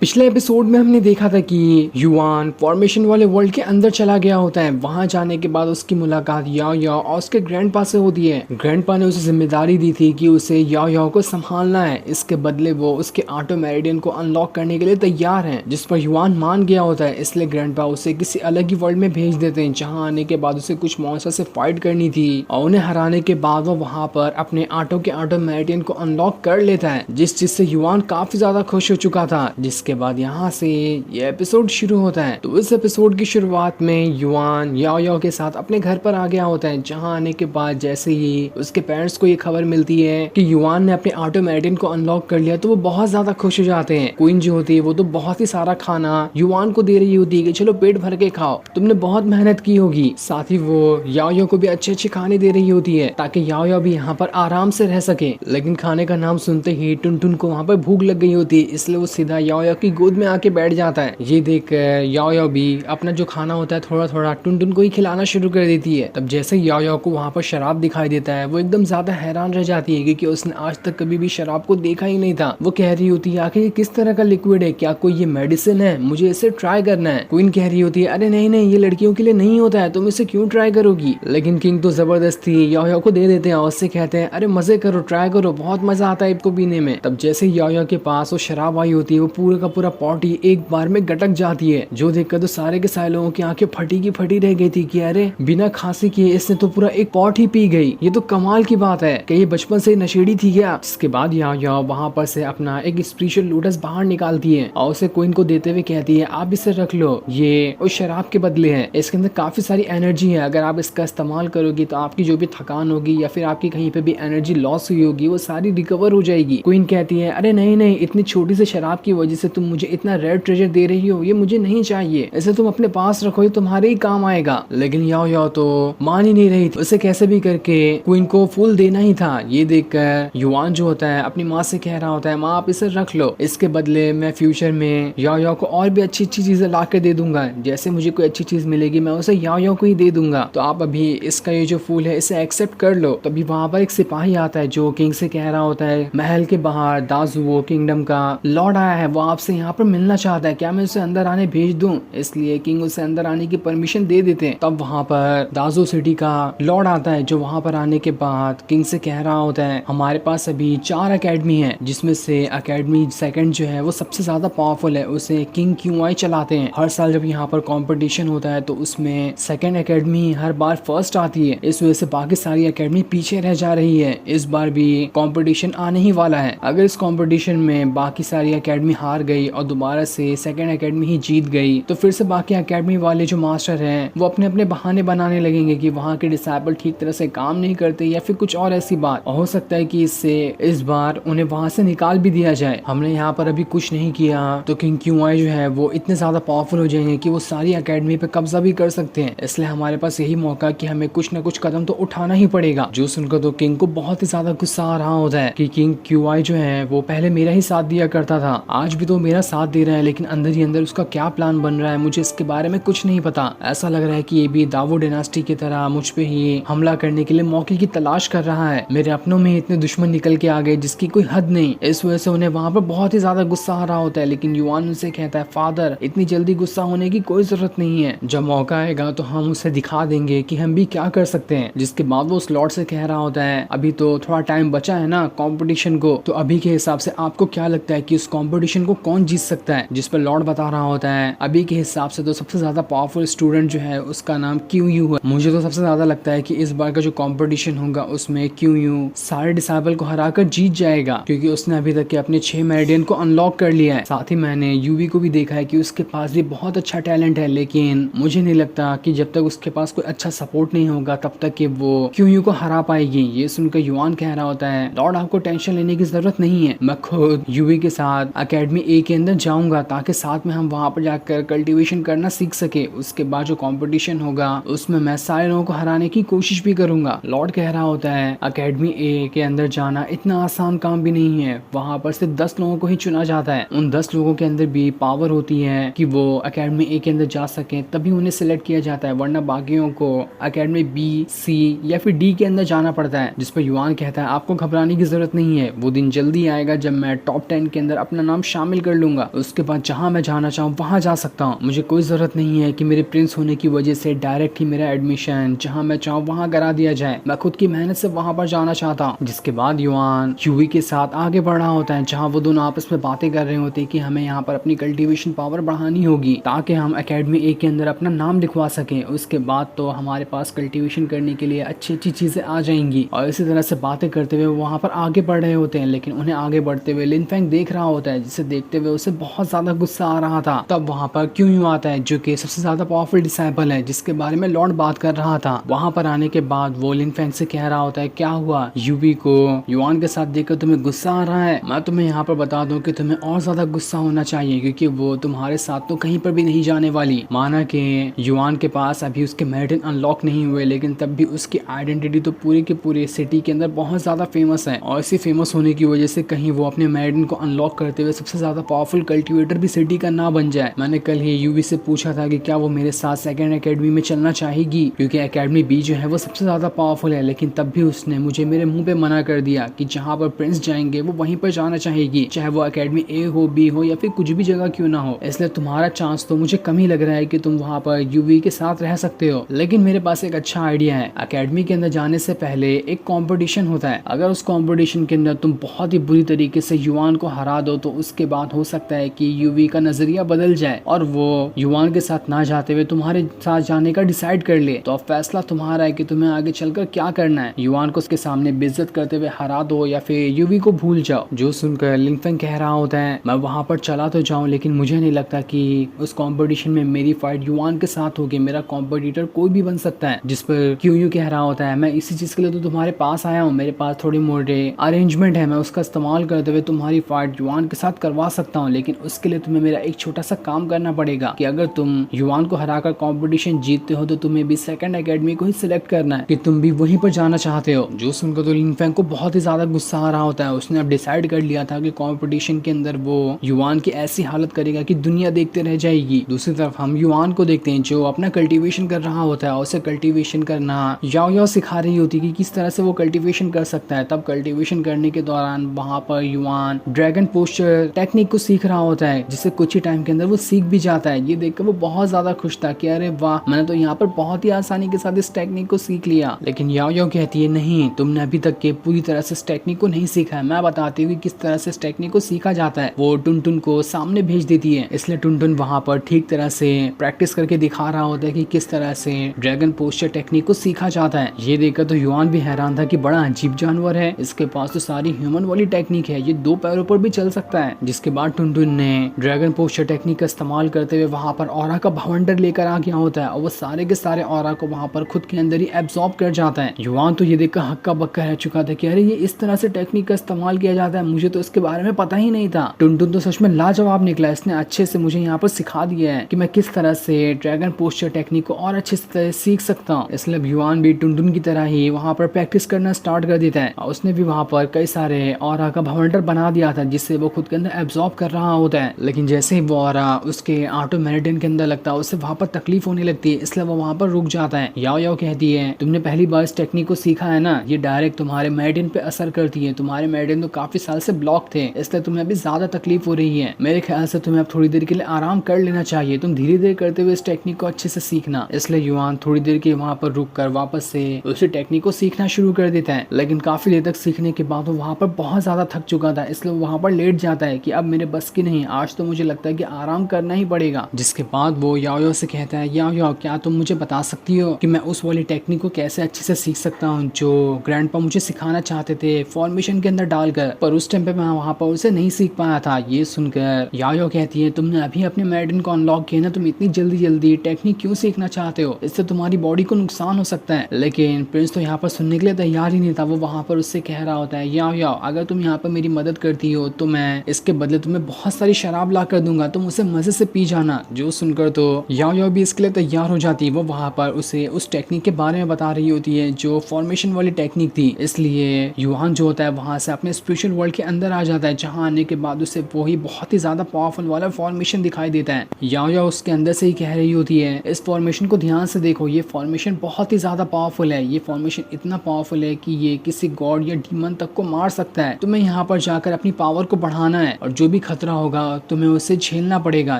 पिछले एपिसोड में हमने देखा था कि युआन फॉर्मेशन वाले वर्ल्ड के अंदर चला गया होता है। वहां जाने के बाद उसकी मुलाकात याओ और उसके ग्रैंडपा से होती है। ग्रैंडपा ने उसे जिम्मेदारी दी थी कि उसे याओ को संभालना है। इसके बदले वो उसके ऑटो मेरिडियन को अनलॉक करने के लिए तैयार है, जिस पर युआन मान गया होता है। इसलिए ग्रैंडपा उसे किसी अलग ही वर्ल्ड में भेज देते हैं, जहाँ आने के बाद उसे कुछ मॉन्स्टर से फाइट करनी थी और उन्हें हराने के बाद वो वहाँ पर अपने ऑटो मेरिडियन को अनलॉक कर लेता है, जिस चीज से युआन काफी ज्यादा खुश हो चुका था। जिसके बाद यहाँ से ये एपिसोड शुरू होता है। तो इस एपिसोड की शुरुआत में युआन याओ के साथ अपने घर पर आ गया होता है, जहाँ आने के बाद जैसे ही उसके पेरेंट्स को ये खबर मिलती है कि युआन ने अपने ऑटो मेरिडियन को अनलॉक कर लिया, तो वो बहुत ज्यादा खुश हो जाते हैं। क्वीन जो होती है वो तो बहुत ही सारा खाना युआन को दे रही होती है कि चलो पेट भर के खाओ, तुमने बहुत मेहनत की होगी। साथ ही वो याओ को भी अच्छे अच्छे खाने दे रही होती है ताकि याओ भी यहाँ पर आराम से रह सके। लेकिन खाने का नाम सुनते ही टुनटुन को वहाँ पर भूख लग गई होती है, इसलिए वो सीधा याओ की गोद में आके बैठ जाता है। ये देख याओ भी अपना जो खाना होता है थोड़ा थोड़ा टुनटुन को ही खिलाना शुरू कर देती है। तब जैसे याओ को वहाँ पर शराब दिखाई देता है, वो एकदम ज्यादा हैरान रह जाती है क्योंकि उसने आज तक कभी भी शराब को देखा ही नहीं था। वो कह रही होती है आखिर ये किस तरह का लिक्विड है, क्या कोई ये मेडिसिन है, मुझे इसे ट्राई करना है। क्वीन कह रही होती है अरे नहीं नहीं, ये लड़कियों के लिए नहीं होता है, तुम इसे क्यों ट्राई करोगी। लेकिन किंग तो जबरदस्ती याओ को दे देते हैं और उससे कहते हैं अरे मजे करो, ट्राई करो, बहुत मजा आता है इसको पीने में। तब जैसे याओ के पास वो शराब आई होती है, वो पूरा का पूरा पॉट ही एक बार में गटक जाती है, जो देखकर तो सारे के सारे लोगों की आंखें फटी की फटी रह गई थी कि अरे बिना खांसी किए इसने तो पूरा एक पॉट ही पी गई, ये तो कमाल की बात है कि ये बचपन से नशेड़ी थी क्या। इसके बाद याओ वहां पर से अपना एक स्पेशल लोटस बाहर निकालती है और उसे क्वीन को देते हुए कहती है आप इसे रख लो, ये उस शराब के बदले है, इसके अंदर काफी सारी एनर्जी है, अगर आप इसका इस्तेमाल करोगी तो आपकी जो भी थकान होगी या फिर आपकी कहीं पे भी एनर्जी लॉस हुई होगी वो सारी रिकवर हो जाएगी। क्वीन कहती है अरे नहीं नहीं, इतनी छोटी सी शराब की वजह से तुम मुझे इतना रेयर ट्रेजर दे रही हो, ये मुझे नहीं चाहिए, इसे तुम अपने पास रखो, ये तुम्हारे ही काम आएगा। लेकिन याओ तो मान ही नहीं रही थी, उसे कैसे भी करके क्वीन को फूल देना ही था। ये देखकर युआन जो होता है अपनी माँ से कह रहा होता है माँ आप इसे रख लो, इसके बदले मैं फ्यूचर में याओ को और भी अच्छी अच्छी चीजें ला के दे दूंगा, जैसे मुझे कोई अच्छी चीज मिलेगी मैं उसे याओ को ही दे दूंगा, तो आप अभी इसका ये जो फूल है इसे एक्सेप्ट कर लो। तभी वहां पर एक सिपाही आता है जो किंग से कह रहा होता है महल के बाहर दाजुओ किंगडम का लॉर्ड आया है, वो आपसे यहाँ पर मिलना चाहता है, क्या मैं उसे अंदर आने भेज दूं। इसलिए किंग उसे अंदर आने की परमिशन दे देते हैं। तब वहां पर दाजो सिटी का लॉर्ड आता है, जो वहां पर आने के बाद किंग से कह रहा होता है हमारे पास अभी 4 अकेडमी है, जिसमें से अकेडमी सेकंड जो है वो सबसे ज्यादा पावरफुल है, उसे किंग क्यूआई चलाते हैं। हर साल जब यहाँ पर कंपटीशन होता है तो उसमें सेकंड अकेडमी हर बार फर्स्ट आती है, इस वजह से बाकी सारी अकेडमी पीछे रह जा रही है। इस बार भी कंपटीशन आने ही वाला है, अगर इस कंपटीशन में बाकी सारी अकेडमी हार गई और दोबारा से सेकंड अकेडमी ही जीत गई तो फिर से बाकी अकेडमी वाले जो मास्टर हैं वो अपने अपने बहाने बनाने लगेंगे कि वहाँ के डिसाइपल ठीक तरह से काम नहीं करते या फिर कुछ और ऐसी बात। और हो सकता है कि इससे इस बार उन्हें वहाँ से निकाल भी दिया जाए। हमने यहाँ पर अभी कुछ नहीं किया तो किंग क्यूआई जो है वो इतने ज्यादा पावरफुल हो जाएंगे कि वो सारी अकेडमी पे कब्जा भी कर सकते हैं, इसलिए हमारे पास यही मौका कि हमें कुछ न कुछ कदम तो उठाना ही पड़ेगा। जो सुनकर तो किंग को बहुत ही ज्यादा गुस्सा आ रहा होता है कि किंग क्यूआई जो है वो पहले मेरा ही साथ दिया करता था, आज भी तो मेरा साथ दे रहा है, लेकिन अंदर ही अंदर उसका क्या प्लान बन रहा है मुझे इसके बारे में कुछ नहीं पता। ऐसा लग रहा है कि ये भी दावो डायनास्टी की तरह मुझ पे ही हमला करने के लिए मौके की तलाश कर रहा है। मेरे अपनों में इतने दुश्मन निकल के आ गए जिसकी कोई हद नहीं। इस वजह से उन्हें वहाँ पर बहुत ही ज्यादा गुस्सा आ रहा होता है, लेकिन युआन उनसे कहता है फादर इतनी जल्दी गुस्सा होने की कोई जरूरत नहीं है, जब मौका आएगा तो हम उसे दिखा देंगे कि हम भी क्या कर सकते हैं। जिसके बाद वो उस लॉर्ड से कह रहा होता है अभी तो थोड़ा टाइम बचा है ना कंपटीशन को, तो अभी के हिसाब से आपको क्या लगता है कि उस कंपटीशन को कौन जीत सकता है। जिस पर लॉर्ड बता रहा होता है अभी के हिसाब से तो सबसे ज्यादा पावरफुल स्टूडेंट जो है उसका नाम क्यूयू है, मुझे तो सबसे ज्यादा लगता है कि इस बार का जो कंपटीशन होगा उसमें क्यूयू सारे डिसाइपल को हराकर जीत जाएगा, क्योंकि उसने अभी तक के अपने 6 मेरिडियन को अनलॉक कर लिया है। साथ ही मैंने यूवी को भी देखा है कि उसके पास भी बहुत अच्छा टैलेंट है, लेकिन मुझे नहीं लगता कि जब तक उसके पास कोई अच्छा सपोर्ट नहीं होगा तब तक कि वो क्यूयू को हरा पाएगी। ये सुनकर युआन कह रहा होता है लॉर्ड आपको टेंशन लेने की जरूरत नहीं है, मैं खुद यूवी के साथ अकेडमी ए के अंदर जाऊंगा ताकि साथ में हम वहां पर जाकर कल्टीवेशन करना सीख सके। उसके बाद जो कंपटीशन होगा उसमें मैं सारे लोगों को हराने की कोशिश भी करूंगा। लॉर्ड कह रहा होता है अकेडमी ए के अंदर जाना इतना आसान काम भी नहीं है, वहां पर सिर्फ 10 लोगों को ही चुना जाता है, उन 10 लोगों के अंदर भी पावर होती है कि वो अकेडमी ए के अंदर जा सके, तभी उन्हें सिलेक्ट किया जाता है, वरना बाकियों को अकेडमी बी सी या फिर डी के अंदर जाना पड़ता है। जिस पर युआन कहता है आपको घबराने की जरूरत नहीं है, वो दिन जल्दी आएगा जब मैं टॉप 10 के अंदर अपना नाम शामिल कर लूंगा, उसके बाद जहाँ मैं जाना चाहूँ वहाँ जा सकता हूँ। मुझे कोई जरूरत नहीं है कि मेरे प्रिंस होने की वजह से डायरेक्ट ही मेरा एडमिशन जहाँ मैं चाहूँ वहाँ करा दिया जाए। मैं खुद की मेहनत से वहाँ पर जाना चाहता हूँ। जिसके बाद युआन यूवी के साथ आगे बढ़ रहा होता है, जहाँ वो दोनों आपस में बातें कर रहे होते हैं कि हमें यहाँ पर अपनी कल्टीवेशन पावर बढ़ानी होगी ताकि हम एकेडमी ए के अंदर अपना नाम लिखवा सकें। उसके बाद तो हमारे पास कल्टीवेशन करने के लिए अच्छी अच्छी चीजें आ जाएंगी। और इसी तरह से बातें करते हुए वहाँ पर आगे बढ़ रहे होते हैं, लेकिन उन्हें आगे बढ़ते हुए लिन फेंग देख रहा होता है, जिसे देखते हुए उसे बहुत ज्यादा गुस्सा आ रहा था। तब वहाँ पर क्यों यूं आता है, जो कि सबसे ज्यादा पावरफुल डिसाइपल है, जिसके बारे में लॉर्ड बात कर रहा था। वहाँ पर आने के बाद वो लिन फेंग से कह रहा होता है, क्या हुआ, यूवी को युआन के साथ देखकर तुम्हें गुस्सा आ रहा है? मैं तुम्हें यहाँ पर बता दूं कि तुम्हें और ज्यादा गुस्सा होना चाहिए, क्योंकि वो तुम्हारे साथ तो कहीं पर भी नहीं जाने वाली। माना कि युआन के पास अभी उसके मेरिडियन अनलॉक नहीं हुए, लेकिन तब भी उसकी आइडेंटिटी तो पूरे के पूरे सिटी के अंदर बहुत ज्यादा फेमस है। और इसी फेमस होने की वजह से कहीं वो अपने मेरिडियन को अनलॉक करते हुए सबसे ज्यादा पावरफुल कल्टिवेटर भी सिटी का ना बन जाए। मैंने कल ही यूवी से पूछा था कि क्या वो मेरे साथ सेकेंड एकेडमी में चलना चाहेगी, क्योंकि एकेडमी बी जो है वो सबसे ज्यादा पावरफुल है। लेकिन तब भी उसने मुझे मेरे मुंह पे मना कर दिया कि जहाँ पर प्रिंस जाएंगे वो वहीं पर जाना चाहेगी, चाहे वो एकेडमी ए हो, बी हो या फिर कुछ भी जगह क्यों ना हो। इसलिए तुम्हारा चांस तो मुझे कम ही लग रहा है कि तुम वहाँ पर यूवी के साथ रह सकते हो। लेकिन मेरे पास एक अच्छा आइडिया है। एकेडमी के अंदर जाने से पहले एक कंपटीशन होता है। अगर उस कंपटीशन के अंदर तुम बहुत ही बुरी तरीके से युआन को हरा दो तो उसके बाद हो सकता है कि यूवी का नजरिया बदल जाए और वो युआन के साथ ना जाते हुए तुम्हारे साथ जाने का डिसाइड कर ले। तो अब फैसला तुम्हारा है कि तुम्हें आगे चलकर क्या करना है, युआन को उसके सामने बेइज्जत करते हुए हरा दो या फिर यूवी को भूल जाओ। जो सुनकर लिन फेंग कह रहा होता है, मैं वहां पर चला तो जाऊं, लेकिन मुझे नहीं लगता कि उस कंपटीशन में मेरी फाइट युआन के साथ होगी। मेरा कॉम्पिटिटर कोई भी बन सकता है। जिस पर क्यों यूं कह रहा होता है, मैं इसी चीज के लिए तो तुम्हारे पास आया हूँ। मेरे पास थोड़ी मोटे अरेंजमेंट है, मैं उसका इस्तेमाल करते हुए तुम्हारी फाइट युआन के साथ करवा सकता हूँ। लेकिन उसके लिए तुम्हें मेरा एक छोटा सा काम करना पड़ेगा कि अगर तुम युआन को हराकर कंपटीशन जीतते हो तो तुम्हें भी सेकंड एकेडमी को ही सिलेक्ट करना है कि तुम भी वहीं पर जाना चाहते हो। जो सुनकर तो लिन फेंग को बहुत ही ज्यादा गुस्सा आ रहा होता है। उसने अब डिसाइड कर लिया था कि कंपटीशन के अंदर वो युआन की ऐसी हालत करेगा कि दुनिया देखते रह जाएगी। दूसरी तरफ हम युआन को देखते हैं जो अपना कल्टीवेशन कर रहा होता है। उसे कल्टीवेशन करना याओ याओ सिखा रही होती है कि किस तरह से वो कल्टीवेशन कर सकता है। तब कल्टीवेशन करने के दौरान वहां पर युआन ड्रैगन पोस्चर टेक्निक को सीख रहा होता है, जिसे कुछ ही टाइम के अंदर वो सीख भी जाता है। ये देखकर वो बहुत ज्यादा खुश था कि अरे वाह, मैंने तो यहाँ पर बहुत ही आसानी के साथ इस टेक्निक को सीख लिया। लेकिन याओ याओ कहती है, नहीं, तुमने अभी तक के पूरी तरह से इस टेक्निक को नहीं सीखा है। मैं बताती हूँ कि किस तरह से इस टेक्निक को सीखा जाता है। वो टुनटुन को सामने भेज देती है। इसलिए टुनटुन वहां पर ठीक तरह से प्रैक्टिस करके दिखा रहा होता है कि किस तरह से ड्रैगन पोस्चर टेक्निक को सीखा जाता है। ये देखकर तो युआन भी हैरान था कि बड़ा अजीब जानवर है, इसके पास तो सारी ह्यूमन वाली टेक्निक है, ये 2 पैरों पर भी चल सकता है। जिसके बाद टुनटुन ने ड्रैगन पोस्चर टेक्निक का इस्तेमाल करते हुए वहां पर ऑरा का भवंडर लेकर आ गया होता है और वो सारे के सारे ऑरा को वहां पर खुद के अंदर ही एब्सॉर्ब कर जाता है। युआन तो ये देखकर हक्का बक्का रह चुका था कि अरे ये इस तरह से टेक्निक का इस्तेमाल किया जाता है, मुझे तो इसके बारे में पता ही नहीं था। टुनटुन तो सच में लाजवाब निकला, इसने अच्छे से मुझे यहाँ पर सिखा दिया है कि मैं किस तरह से ड्रैगन पोस्चर टेक्निक को और अच्छे से सीख सकता हूँ। इसलिए युआन भी टुनटुन की तरह ही वहाँ पर प्रैक्टिस करना स्टार्ट कर देता है। और उसने भी वहाँ पर कई सारे ऑरा का भवंडर बना दिया था जिससे वो खुद के अंदर एब्सॉर्ब कर रहा होता है। लेकिन जैसे ही वो ऑरा उसके ऑटो मेरिडियन के अंदर लगता है उसे वहाँ पर तकलीफ होने लगती है, इसलिए वो वहाँ पर रुक जाता है। याओ याओ कहती है, तुमने पहली बार इस टेक्निक को सीखा है ना, ये डायरेक्ट तुम्हारे मेरिडियन पे असर करती है। तुम्हारे मेरिडियन तो काफी साल से ब्लॉक थे, इसलिए तुम्हें अभी ज्यादा तकलीफ हो रही है। मेरे ख्याल से तुम्हें अब थोड़ी देर के लिए आराम कर लेना चाहिए। तुम धीरे धीरे करते हुए इस टेक्निक को अच्छे से सीखना। इसलिए युआन थोड़ी देर के वहाँ पर रुक कर वापस से उसी टेक्निक को सीखना शुरू कर देता है। लेकिन काफी देर तक सीखने के बाद वो वहाँ पर बहुत ज्यादा थक चुका था, इसलिए वो वहाँ पर लेट जाता है कि अब मेरे बस की नहीं, आज तो मुझे लगता है कि आराम करना ही पड़ेगा। जिसके बाद वो याओ याओ से कहता है, याओ याओ क्या तुम मुझे बता सकती हो कि मैं उस वाली टेक्निक को कैसे अच्छे से सीख सकता हूँ जो ग्रैंडपा मुझे सिखाना चाहते थे फॉर्मेशन के अंदर डालकर, पर उस टाइम पे मैं वहाँ पर उसे नहीं सीख पाया था। ये सुनकर याओ याओ कहती है, तुमने अभी अपने मेरिडियन को अनलॉक किया ना, तुम इतनी जल्दी जल्दी टेक्निक क्यों सीखना चाहते हो, इससे तुम्हारी बॉडी को नुकसान हो सकता है। लेकिन प्रिंस तो यहाँ पर सुनने के लिए तैयार ही नहीं था। वो वहाँ पर उससे कह रहा होता है, याओ याओ अगर तुम यहाँ पर मेरी मदद करती हो तो मैं इसके बदले तुम्हें बहुत सारी शराब ला कर दूंगा, तुम उसे मजे से पी जाना। जो सुनकर तो याओ याओ भी इसके लिए तैयार हो जाती है। वो वहाँ पर उसे उस टेक्निक के बारे में बता रही होती है जो फॉर्मेशन वाली टेक्निक थी। इसलिए युआन जो होता है वहाँ से अपने स्पिरिचुअल वर्ल्ड के अंदर आ जाता है, जहाँ आने के बाद उसे वही बहुत ही ज्यादा पावरफुल वाला फॉर्मेशन दिखाई देता है। याओ याओ उसके अंदर से ही कह रही होती है, इस फॉर्मेशन को ध्यान से देखो, ये फॉर्मेशन बहुत ही ज्यादा पावरफुल है। ये फॉर्मेशन इतना पावरफुल है कि ये किसी गॉड या डीमन तक को मार सकता है। तुम्हें यहाँ पर जाकर अपनी पावर को बढ़ाना है और जो भी भी खतरा होगा तुम्हें उसे झेलना पड़ेगा।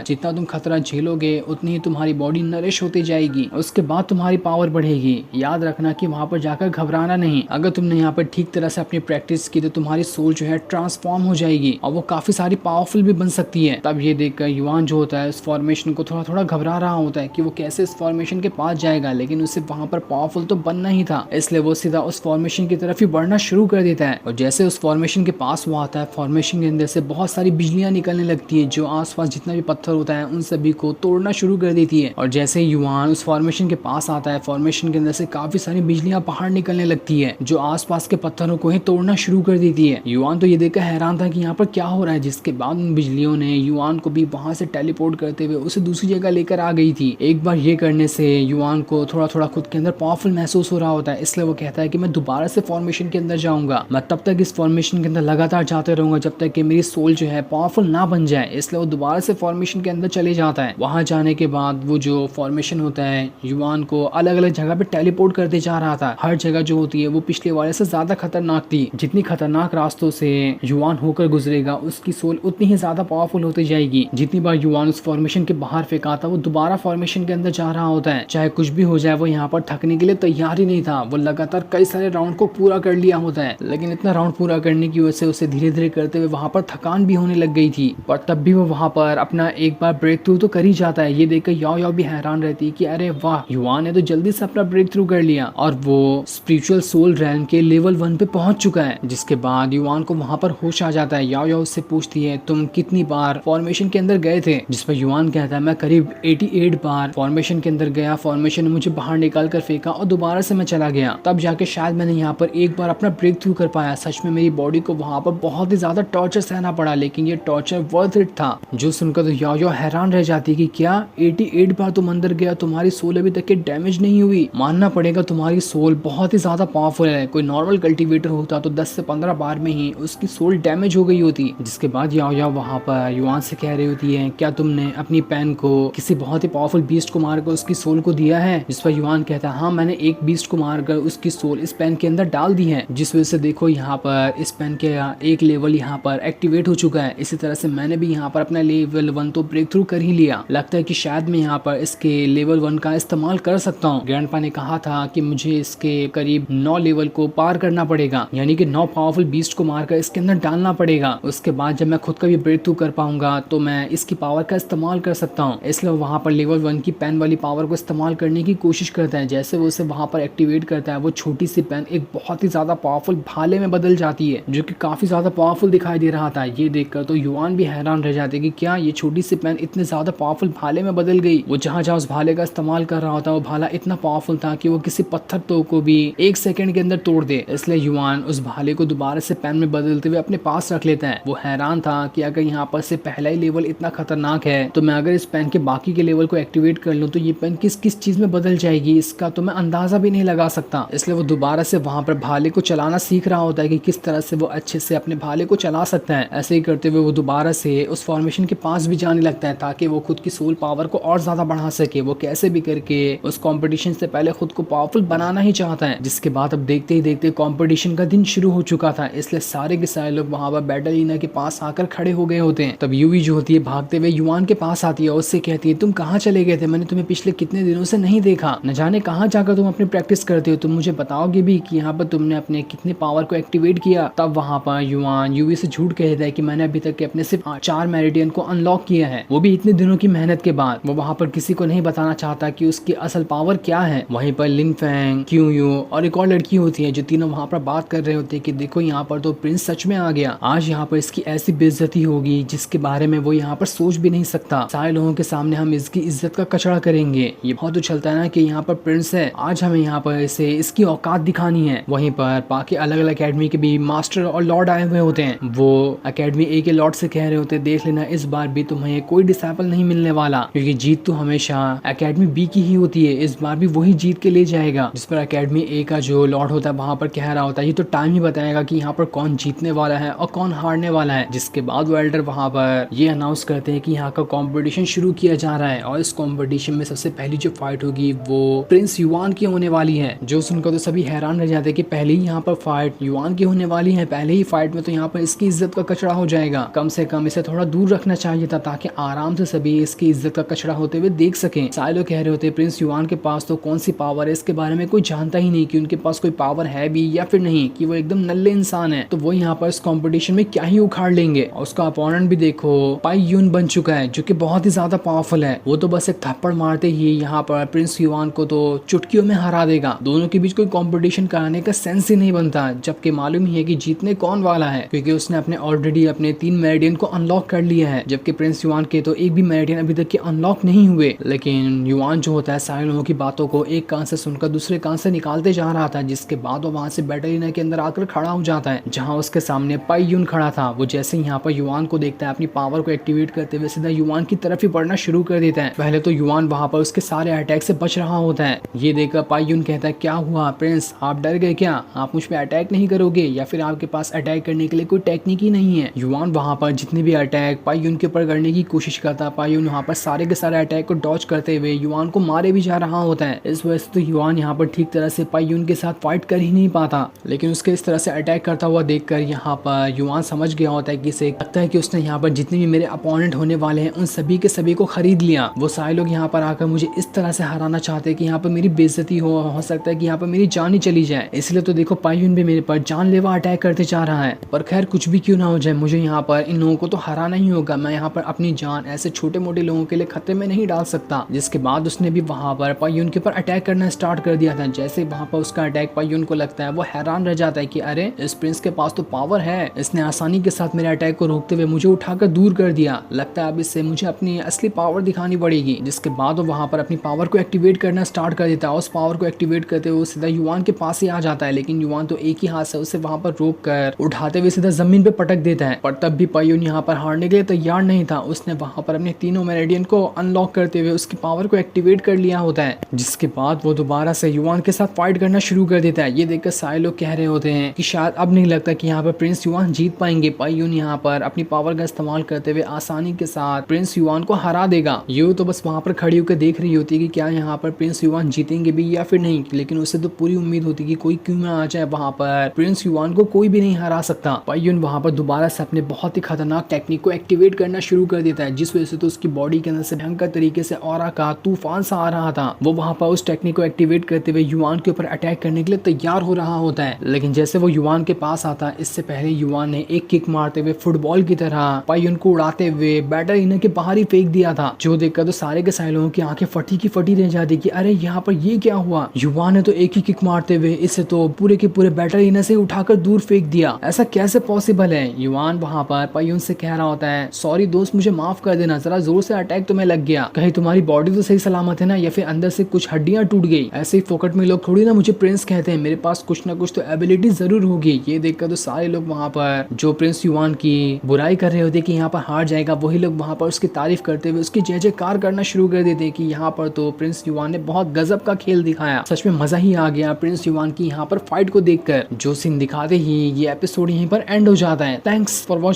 जितना तुम खतरा झेलोगे उतनी ही तुम्हारी बॉडी नरिश होती जाएगी, उसके बाद तुम्हारी पावर बढ़ेगी। याद रखना कि वहां पर जाकर घबराना नहीं। अगर तुमने यहाँ पर ठीक तरह से अपनी प्रैक्टिस की तो तुम्हारी सोल जो है ट्रांसफॉर्म हो जाएगी और वो काफी सारी पावरफुल भी बन सकती है। तब ये देखकर युवान जो होता है उस फॉर्मेशन को थोड़ा थोड़ा घबरा रहा होता है कि वो कैसे इस फॉर्मेशन के पास जाएगा, लेकिन उसे वहां पर पावरफुल तो बनना ही था, इसलिए वो सीधा उस फॉर्मेशन की तरफ ही बढ़ना शुरू कर देता है। और जैसे उस फॉर्मेशन के पास वो आता है, फॉर्मेशन के अंदर से बहुत सारी बिजलियां निकलने लगती है जो आसपास जितना भी पत्थर होता है उन सभी को तोड़ना शुरू कर देती है। और जैसे युवान उस फॉर्मेशन के पास आता है, फॉर्मेशन के अंदर से काफी सारी बिजलियां बाहर निकलने लगती है जो आसपास के पत्थरों को ही तोड़ना शुरू कर देती है। युवान तो ये देखकर हैरान था कि यहाँ पर क्या हो रहा है, जिसके बाद उन बिजलियों ने युवान को भी वहां से टेलीपोर्ट करते हुए उसे दूसरी जगह लेकर आ गई थी। एक बार ये करने से युवान को थोड़ा थोड़ा खुद के अंदर पावरफुल महसूस हो रहा होता है, इसलिए वो कहता है कि मैं दोबारा से फॉर्मेशन के अंदर जाऊंगा। मैं तब तक इस फॉर्मेशन के अंदर लगातार जाते रहूंगा जब तक कि मेरी सोल जो है पावरफुल ना बन जाए, इसलिए वो दोबारा से फॉर्मेशन के अंदर चले जाता है। वहां जाने के बाद वो जो फॉर्मेशन होता है युवान को अलग अलग जगह पे टेलीपोर्ट करते जा रहा था। हर जगह जो होती है वो पिछले वाले से ज्यादा खतरनाक थी। जितनी खतरनाक रास्तों से युवान होकर गुजरेगा उसकी सोल उतनी ही ज्यादा पावरफुल होती जाएगी। जितनी बार युवान उस फॉर्मेशन के बाहर फेंका था वो दोबारा फॉर्मेशन के अंदर जा रहा होता है। चाहे कुछ भी हो जाए वो यहाँ पर थकने के लिए तैयार ही नहीं था। वो लगातार कई सारे राउंड को पूरा कर लिया होता है, लेकिन इतना राउंड पूरा करने की वजह से उसे धीरे धीरे करते हुए वहां पर थकान भी होने लग गई थी। पर तब भी वो वहां पर अपना एक बार ब्रेक थ्रू तो कर ही जाता है। ये देखकर याओ याओ भी हैरान रहती है कि अरे वाह, युवान ने तो जल्दी से अपना ब्रेक थ्रू कर लिया और वो स्पिरिचुअल सोल रैम के लेवल 1 पे पहुंच चुका है। जिसके बाद युवान को वहां पर होश आ जाता है। याओ याओ उससे पूछती है तुम कितनी बार फॉर्मेशन के अंदर गए थे, जिस पर युवान कहता है मैं करीब 88 बार फॉर्मेशन के अंदर गया, फॉर्मेशन ने मुझे बाहर निकाल कर फेंका और दोबारा से मैं चला गया, तब जाके शायद मैंने यहाँ पर एक बार अपना ब्रेक थ्रू कर पाया। सच में मेरी बॉडी को वहां पर बहुत ही ज्यादा टॉर्चर सहना पड़ा, लेकिन ये टॉर्चर वर्थ इट था। जो सुनकर तो याओ याओ हैरान रह जाती है कि क्या 88 बार तुम अंदर गया, तुम्हारी सोल अभी तक के डैमेज नहीं हुई। मानना पड़ेगा तुम्हारी सोल बहुत ही ज्यादा पावरफुल है। कोई नॉर्मल कल्टीवेटर होता तो 10 से 15 बार में ही उसकी सोल डैमेज हो गई होती। जिसके बाद याओ याओ वहां पर युवान से कह रही होती है क्या तुमने अपनी पेन को किसी बहुत ही पावरफुल बीस्ट को मारकर उसकी सोल को दिया है। जिस पर युवान कहता है हाँ, मैंने एक बीस्ट को मारकर उसकी सोल इस पेन के अंदर डाल दी है, जिस वजह से देखो यहाँ पर इस पेन के एक लेवल यहाँ पर एक्टिवेट हो चुका है। इसी तरह से मैंने भी यहाँ पर अपना लेवल 1 तो ब्रेक थ्रू कर ही लिया। लगता है कि शायद मैं यहाँ पर इसके लेवल 1 का इस्तेमाल कर सकता हूँ। ग्रैंडपा ने कहा था कि मुझे इसके करीब 9 लेवल को पार करना पड़ेगा, यानी कि 9 पावरफुल बीस्ट को मारकर इसके अंदर डालना पड़ेगा। उसके बाद जब मैं खुद का भी ब्रेक थ्रू कर पाऊंगा तो मैं इसकी पावर का इस्तेमाल कर सकता हूँ। इसलिए वहां पर लेवल 1 की पेन वाली पावर को इस्तेमाल करने की कोशिश करता है। जैसे वो उसे वहां पर एक्टिवेट करता है वो छोटी सी पेन एक बहुत ही ज्यादा पावरफुल भाले में बदल जाती है, जो कि काफी ज्यादा पावरफुल दिखाई दे रहा था। ये देखकर तो युवान भी हैरान रह जाते कि क्या ये छोटी सी पेन इतने ज्यादा पावरफुल भाले में बदल गई। वो जहां जहां उस भाले का इस्तेमाल कर रहा होता वो भाला इतना पावरफुल था कि वो किसी पत्थर तो को भी 1 सेकंड के अंदर तोड़ दे। इसलिए युवान उस भाले को दोबारा से पेन में बदलते हुए अपने पास रख लेता है। वो हैरान था कि अगर यहाँ पर से पहला ही लेवल इतना खतरनाक है तो मैं अगर इस पेन के बाकी के लेवल को एक्टिवेट कर लूं तो ये पेन किस किस चीज में बदल जाएगी, इसका तो मैं अंदाजा भी नहीं लगा सकता। इसलिए वो दोबारा से वहां पर भाले को चलाना सीख रहा होता है कि किस तरह से वो अच्छे से अपने भाले को चला सकता है। ऐसे ही करते हुए वो दोबारा से उस फॉर्मेशन के पास भी जाने लगता है ताकि वो खुद की सोल पावर को और ज्यादा बढ़ा सके। वो कैसे भी करके उस कंपटीशन से पहले खुद को पावरफुल बनाना ही चाहता है। जिसके बाद अब देखते ही देखते कंपटीशन का दिन शुरू हो चुका था, इसलिए सारे के सारे लोग वहां पर बैटलीना के पास आकर खड़े हो गए होते हैं। तब यूवी जो होती है भागते हुए युवान के पास आती है और उससे कहती है तुम कहाँ चले गए थे, मैंने तुम्हें पिछले कितने दिनों से नहीं देखा, न जाने कहाँ जाकर तुम अपनी प्रैक्टिस करते हो, तुम मुझे बताओगे भी कि यहाँ पर तुमने अपने कितने पावर को एक्टिवेट किया। तब वहां पर युवान यूवी से झूठ कहता है कि मैंने अभी तक के अपने सिर्फ 4 मेरिडियन को अनलॉक किया है, वो भी इतने दिनों की मेहनत के बाद। वो वहां पर किसी को नहीं बताना चाहता कि उसकी असल पावर क्या है। वहीं पर लिन फैंग, क्यूयू और एक और लड़की होती है जो तीनों वहां पर बात कर रहे होते हैं कि देखो यहाँ पर तो प्रिंस सच में आ गया, आज यहाँ पर इसकी ऐसी बेइज्जती होगी जिसके बारे में वो यहाँ पर सोच भी नहीं सकता। सारे लोगों के सामने हम इसकी इज्जत का कचड़ा करेंगे। ये बहुत उछलता है ना कि यहाँ पर प्रिंस है, आज हमें यहाँ पर इसे इसकी औकात दिखानी है। वहीं पर बाकी अलग अलग अकेडमी के भी मास्टर और लॉर्ड आए हुए होते हैं। वो अकेडमी ए के लॉर्ड से कह रहे होते हैं देख लेना इस बार भी तुम्हें कोई डिसाइपल नहीं मिलने वाला, क्योंकि जीत तो हमेशा अकेडमी बी की ही होती है, इस बार भी वही जीत के ले जाएगा। जिस पर अकेडमी ए का जो लॉर्ड होता है वहां पर कह रहा होता है ये तो टाइम ही बताएगा कि यहाँ पर कौन जीतने वाला है और कौन हारने वाला है। जिसके बाद वो एल्डर वहां पर ये अनाउंस करते हैं कि यहाँ का कंपटीशन शुरू किया जा रहा है और इस कंपटीशन में सबसे पहली जो फाइट होगी वो प्रिंस युवान की होने वाली है। जो सुनकर तो सभी हैरान रह जाते हैं कि पहले ही यहाँ पर फाइट युवान की होने वाली है, पहले ही फाइट में तो यहाँ पर इसकी इज्जत का कचड़ा हो जाएगा। कम से कम इसे थोड़ा दूर रखना चाहिए था ताकि आराम से सभी इसकी इज्जत का कचरा होते हुए देख सकें। सारे लोग कह रहे होते प्रिंस युआन के पास तो कौन सी पावर है, इसके बारे में कोई जानता ही नहीं कि उनके पास कोई पावर है भी या फिर नहीं, कि वो एकदम नल्ले इंसान है, तो वो यहाँ पर इस कंपटीशन में क्या ही उखाड़ लेंगे। और उसका अपोनेंट भी देखो पाई यून बन चुका है जो कि बहुत ही ज्यादा पावरफुल है। वो तो बस एक थप्पड़ मारते ही यहाँ पर प्रिंस युआन को तो चुटकियों में हरा देगा। दोनों के बीच कोई कंपटीशन कराने का सेंस ही नहीं बनता, जबकि मालूम ही है कि जीतने कौन वाला है, क्योंकि उसने अपने ऑलरेडी अपने 3 मेरिडियन को अनलॉक कर लिया है, जबकि प्रिंस युआन के तो एक भी मेरिडियन अभी तक के अनलॉक नहीं हुए। लेकिन युआन जो होता है सारे लोगों की बातों को एक कान से सुनकर दूसरे कान से निकालते जा रहा था, जिसके बाद वो वहां से बैटल एरिना के अंदर आकर खड़ा हो जाता है जहां उसके सामने पाई यून खड़ा था। वो जैसे यहाँ पर युआन को देखता है अपनी पावर को एक्टिवेट करते हुए सीधा युआन की तरफ ही बढ़ना शुरू कर देता है। पहले तो युआन वहां पर उसके सारे अटैक से बच रहा होता है। ये देखकर पाई यून कहता है क्या हुआ प्रिंस, आप डर गए क्या, आप मुझ पे अटैक नहीं करोगे या फिर आपके पास अटैक करने के लिए कोई टेक्निक ही नहीं है। युआन वहां पर जितने भी अटैक पाई यून के ऊपर करने की कोशिश करता, पाई यून वहां पर सारे के सारे अटैक को डॉज करते हुए युआन को मारे भी जा रहा होता है। इस वजह से तो युआन यहाँ पर ठीक तरह से पाई यून के साथ फाइट कर ही नहीं पाता। लेकिन उसके इस तरह से अटैक करता हुआ देखकर यहाँ पर युआन समझ गया होता है कि इसे लगता है कि उसने यहाँ पर जितने भी मेरे अपोनेंट होने वाले हैं उन सभी के सभी को खरीद लिया। वो सारे लोग यहाँ पर आकर मुझे इस तरह से हराना चाहते हैं कि यहाँ पर मेरी बेइज्जती हो सकता है कि यहाँ पर मेरी जान ही चली जाए। इसलिए तो देखो पाई यून भी मेरे पर जानलेवा अटैक करते जा रहा है। पर खैर कुछ भी क्यों ना हो जाए, मुझे यहाँ पर इन लोगों को तो हराना ही होगा। मैं यहाँ पर अपनी जान ऐसे छोटे मोटे लोगों के लिए खतरे में नहीं डाल सकता। जिसके बाद उसने भी वहां पर पाई यून के ऊपर अटैक करना स्टार्ट कर दिया था। जैसे वहां पर उसका अटैक पाई यून को लगता है, वो हैरान रह जाता है कि अरे इस प्रिंस के पास तो पावर है, इसने आसानी के साथ मेरे अटैक को रोकते हुए मुझे उठाकर दूर कर दिया। लगता है अब इससे मुझे अपनी असली पावर दिखानी पड़ेगी। जिसके बाद वो वहां पर अपनी पावर को एक्टिवेट करना स्टार्ट कर देता है। उस पावर को एक्टिवेट करते हुए सीधा युआन के पास ही आ जाता है, लेकिन युआन तो एक ही हाथ से उसे वहां पर रोक कर उठाते हुए सीधा जमीन पे पटक देता है। पर तब भी पाई यून यहाँ पर हारने के लिए तैयार नहीं था। उसने वहां पर अपने तीनों मेरिडियन को अनलॉक करते हुए उसकी पावर को एक्टिवेट कर लिया होता है। जिसके बाद वो दोबारा से युआन के साथ फाइट करना शुरू कर देता है। ये देखकर सारे लोग कह रहे होते हैं कि शायद अब नहीं लगता कि यहाँ पर प्रिंस युआन जीत पाएंगे। पाई यून यहाँ पर अपनी पावर का इस्तेमाल करते हुए आसानी के साथ प्रिंस युआन को हरा देगा। यू तो बस वहां पर खड़ी होकर देख रही होती है कि क्या यहाँ पर प्रिंस युआन जीतेंगे भी या फिर नहीं, लेकिन उसे तो पूरी उम्मीद होती है कि कोई क्यों ना आ जाए, वहां पर प्रिंस युआन को कोई भी नहीं हरा सकता। पाई यून वहां पर दोबारा से अपने बहुत ही खतरनाक टेक्निक को एक्टिवेट करना शुरू कर देता है, जिस वजह से तो उसकी बॉडी के अंदर से भयंकर तरीके से ऑरा का तूफान सा आ रहा था। वो वहां पर उस टेक्निक को एक्टिवेट करते हुए युआन के ऊपर अटैक करने के लिए तैयार हो रहा होता है। लेकिन जैसे वो युआन के पास आता है, इससे पहले युआन ने एक किक मारते हुए फुटबॉल की तरह पाई यून को उड़ाते हुए बैटल एरिना के बाहर ही फेंक दिया था। जो देखकर तो सारे के सारे लोगों की आंखें फटी की फटी रह जाती कि अरे यहाँ पर ये क्या हुआ। युआन ने तो एक ही किक मारते हुए इसे तो पूरे के पूरे बैटल एरिना से उठाकर दूर फेंक दिया। ऐसा कैसे पॉसिबल है। युआन वहां पर पाई यून से कह रहा होता है सॉरी दोस्त, मुझे माफ कर देना, जरा जोर से अटैक तो मैं लग गया, कहीं तुम्हारी बॉडी तो सही सलामत है ना, या फिर अंदर से कुछ हड्डियां टूट गई। ऐसे ही फोकट में लोग थोड़ी ना मुझे प्रिंस कहते हैं, मेरे पास कुछ ना कुछ तो एबिलिटी जरूर होगी। ये देखकर तो सारे लोग वहां पर जो प्रिंस युआन की बुराई कर रहे होते कि यहाँ पर हार जाएगा, वही लोग वहां पर उसकी तारीफ करते हुए उसकी जय जयकार करना शुरू कर देते कि यहाँ पर तो प्रिंस युआन ने बहुत गजब का खेल दिखाया। सच में मजा ही आ गया प्रिंस युआन की यहाँ पर फाइट को देखकर। जो सीन दिखाते ही ये एपिसोड यहीं पर एंड हो जाता है। Thanks for watching.